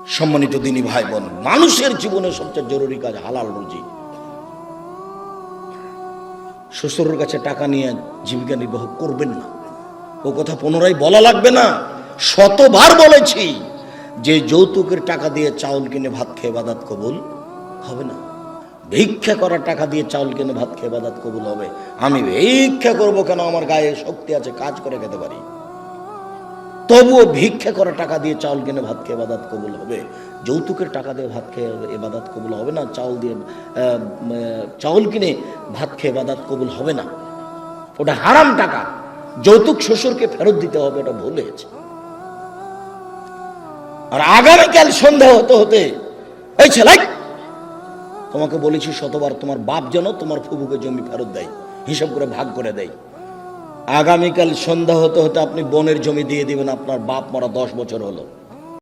সম্মানিত দিনী ভাই বোন, মানুষের জীবনে সবচেয়ে জরুরি কাজ হালাল রুজি। শ্বশুরের কাছে টাকা নিয়ে জীবিকা নির্বাহ করবেন না। ও কথা পুনরায় বলা লাগবে না, শতবার বলেছি যে যৌতুকের টাকা দিয়ে চাউল কিনে ভাত খেয়ে ইবাদত কবুল হবে না। ভিক্ষা করার টাকা দিয়ে চাউল কিনে ভাত খেয়ে ইবাদত কবুল হবে। আমি ভিক্ষা করব কেন? আমার গায়ে শক্তি আছে, কাজ করে খেতে পারি। তবুও ভিক্ষা করা টাকা দিয়ে চাউল কিনে ভাত খেয়ে ইবাদত কবুল হবে। যৌতুকের টাকা দিয়ে ভাত খেয়ে ইবাদত কবুল হবে না। চাউল কিনে ভাত খেয়ে ইবাদত কবুল হবে না। ওটা হারাম টাকা। যৌতুক শ্বশুরকে ফেরত দিতে হবে, ওটা ভুল হয়েছে। আর আগামীকাল সন্ধ্যা হতে হতে এই ছেলে, তোমাকে বলেছি শতবার, তোমার বাপ যেন তোমার ফুফুকে জমি ফেরত দেয়, হিসাব করে ভাগ করে দেয়। আগামীকাল সন্ধ্যা হতে হতে আপনি বোনের জমি দিয়ে দিবেন, আপনার বাপ মরা 10 বছর হলো।